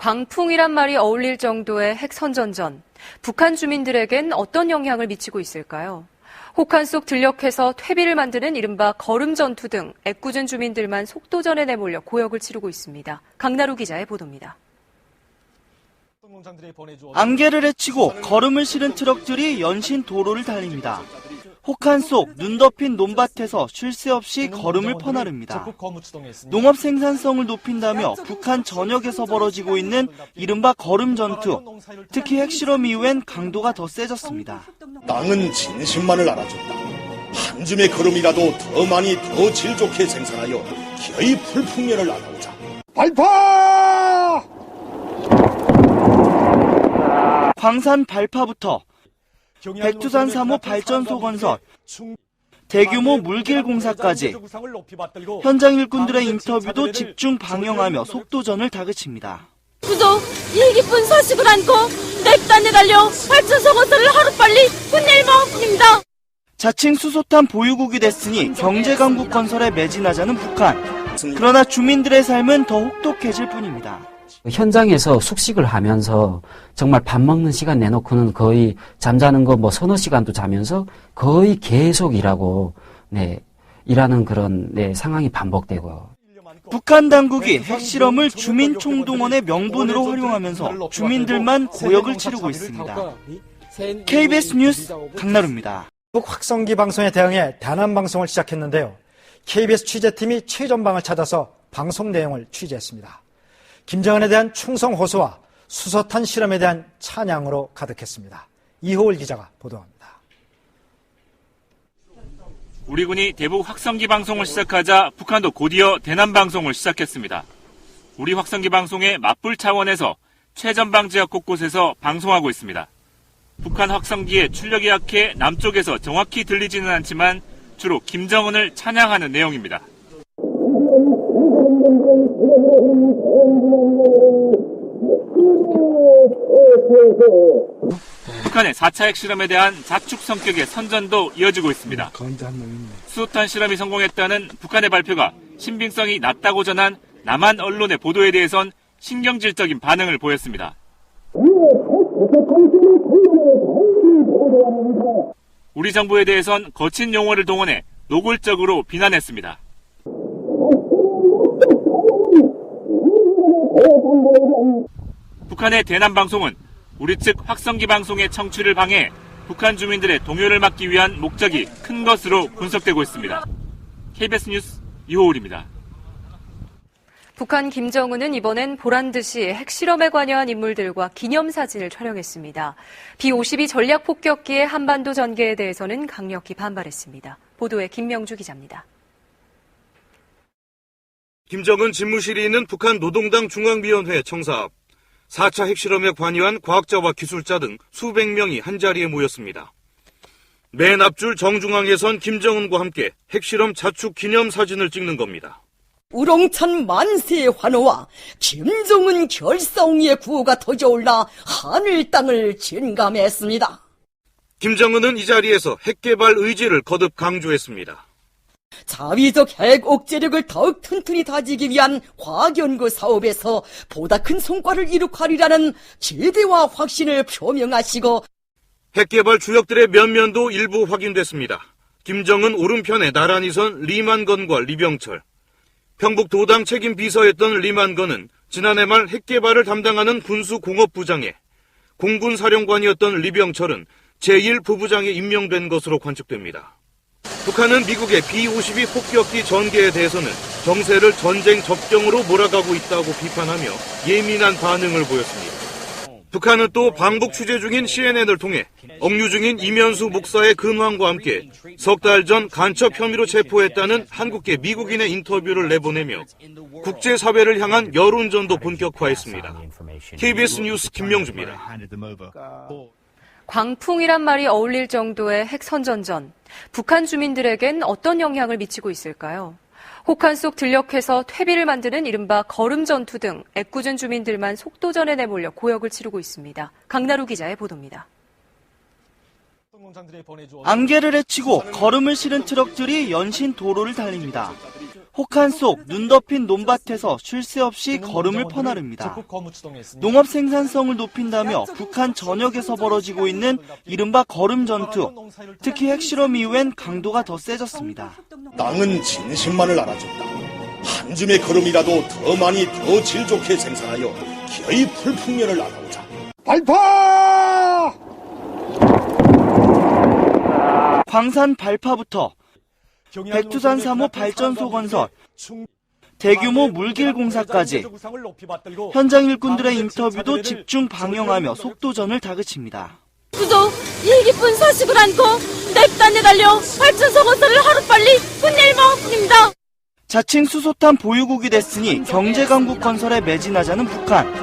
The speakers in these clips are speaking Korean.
광풍이란 말이 어울릴 정도의 핵선전전. 북한 주민들에겐 어떤 영향을 미치고 있을까요? 혹한 속 들녘에서 퇴비를 만드는 이른바 거름전투 등 애꿎은 주민들만 속도전에 내몰려 고역을 치르고 있습니다. 강나루 기자의 보도입니다. 안개를 헤치고 거름을 실은 트럭들이 연신 도로를 달립니다. 혹한 속 눈 덮인 논밭에서 쉴 새 없이 거름을 퍼나릅니다. 농업 생산성을 높인다며 북한 전역에서 벌어지고 있는 이른바 거름 전투, 특히 핵실험 이후엔 강도가 더 세졌습니다. 땅은 진심만을 알아준다. 한 줌의 거름이라도 더 많이 더 질 좋게 생산하여 기어이 풀풍년을 나가보자. 발파! 광산 발파부터 백두산 3호 발전소 건설, 대규모 물길 공사까지 현장 일꾼들의 인터뷰도 집중 방영하며 속도전을 다그칩니다. 그저 이 기쁜 소식을 안고 냅다 내달려 발전소 건설을 하루빨리 끝낼 마음뿐입니다. 자칭 수소탄 보유국이 됐으니 경제강국 건설에 매진하자는 북한. 그러나 주민들의 삶은 더 혹독해질 뿐입니다. 현장에서 숙식을 하면서 정말 밥 먹는 시간 내놓고는 거의 잠자는 거 서너 시간도 자면서 거의 계속 일하고, 일하는 그런, 상황이 반복되고요. 북한 당국이 핵실험을 주민 총동원의 명분으로 활용하면서 주민들만 고역을 치르고 있습니다. KBS 뉴스 강나루입니다. 확성기 방송에 대응해 대남방송을 시작했는데요. KBS 취재팀이 최전방을 찾아서 방송 내용을 취재했습니다. 김정은에 대한 충성 호소와 수소탄 실험에 대한 찬양으로 가득했습니다. 이호을 기자가 보도합니다. 우리 군이 대북 확성기 방송을 시작하자 북한도 곧이어 대남 방송을 시작했습니다. 우리 확성기 방송에 맞불 차원에서 최전방 지역 곳곳에서 방송하고 있습니다. 북한 확성기의 출력이 약해 남쪽에서 정확히 들리지는 않지만 주로 김정은을 찬양하는 내용입니다. 북한의 4차 핵실험에 대한 자축 성격의 선전도 이어지고 있습니다. 수소탄 실험이 성공했다는 북한의 발표가 신빙성이 낮다고 전한 남한 언론의 보도에 대해선 신경질적인 반응을 보였습니다. 우리 정부에 대해선 거친 용어를 동원해 노골적으로 비난했습니다. 북한의 대남방송은 우리 측 확성기 방송의 청취를 방해, 북한 주민들의 동요를 막기 위한 목적이 큰 것으로 분석되고 있습니다. KBS 뉴스 이호울입니다. 북한 김정은은 이번엔 보란듯이 핵실험에 관여한 인물들과 기념사진을 촬영했습니다. B-52 전략폭격기의 한반도 전개에 대해서는 강력히 반발했습니다. 보도에 김명주 기자입니다. 김정은 집무실이 있는 북한 노동당 중앙위원회 청사 앞 4차 핵실험에 관여한 과학자와 기술자 등 수백 명이 한자리에 모였습니다. 맨 앞줄 정중앙에 선 김정은과 함께 핵실험 자축 기념사진을 찍는 겁니다. 우렁찬 만세의 환호와 김정은 결사옹이의 구호가 터져올라 하늘 땅을 진감했습니다. 김정은은 이 자리에서 핵개발 의지를 거듭 강조했습니다. 자위적 핵 억제력을 더욱 튼튼히 다지기 위한 과학연구 사업에서 보다 큰 성과를 이룩하리라는 기대와 확신을 표명하시고 핵개발 주역들의 면면도 일부 확인됐습니다. 김정은 오른편에 나란히 선 리만건과 리병철, 평북도당 책임 비서였던 리만건은 지난해 말 핵개발을 담당하는 군수공업부장에, 공군사령관이었던 리병철은 제1부부장에 임명된 것으로 관측됩니다. 북한은 미국의 B-52 폭격기 전개에 대해서는 정세를 전쟁 접경으로 몰아가고 있다고 비판하며 예민한 반응을 보였습니다. 북한은 또 방북 취재 중인 CNN을 통해 억류 중인 이면수 목사의 근황과 함께 석 달 전 간첩 혐의로 체포했다는 한국계 미국인의 인터뷰를 내보내며 국제사회를 향한 여론전도 본격화했습니다. KBS 뉴스 김명주입니다. 광풍이란 말이 어울릴 정도의 핵선전전. 북한 주민들에겐 어떤 영향을 미치고 있을까요? 혹한 속 들녘에서 퇴비를 만드는 이른바 거름전투 등 애꿎은 주민들만 속도전에 내몰려 고역을 치르고 있습니다. 강나루 기자의 보도입니다. 안개를 헤치고 거름을 실은 트럭들이 연신 도로를 달립니다. 혹한 속 눈 덮인 논밭에서 쉴 새 없이 걸음을 퍼나릅니다. 농업 생산성을 높인다며 북한 전역에서 벌어지고 있는 이른바 걸음 전투, 특히 핵실험 이후엔 강도가 더 세졌습니다. 땅은 진심만을 알아준다. 한 줌의 걸음이라도 더 많이 더 질 좋게 생산하여 기어이 풀풍년을 나가보자. 발파! 광산 발파부터 백두산 3호 발전소 건설, 대규모 물길 공사까지 현장 일꾼들의 인터뷰도 집중 방영하며 속도전을 다그칩니다. 그저 이 기쁜 소식을 안고 냅다 내달려 발전소 건설을 하루빨리 끝낼 마음뿐입니다. 자칭 수소탄 보유국이 됐으니 경제강국 건설에 매진하자는 북한.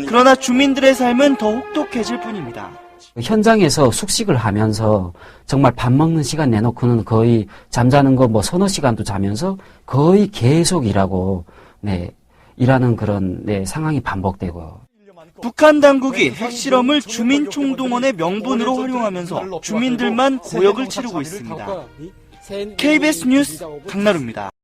그러나 주민들의 삶은 더 혹독해질 뿐입니다. 현장에서 숙식을 하면서 정말 밥 먹는 시간 내놓고는 거의 잠자는 거 뭐 서너 시간도 자면서 거의 계속 일하고, 일하는 그런, 상황이 반복되고. 북한 당국이 핵실험을 주민 총동원의 명분으로 활용하면서 주민들만 고역을 치르고 있습니다. KBS 뉴스 강나루입니다.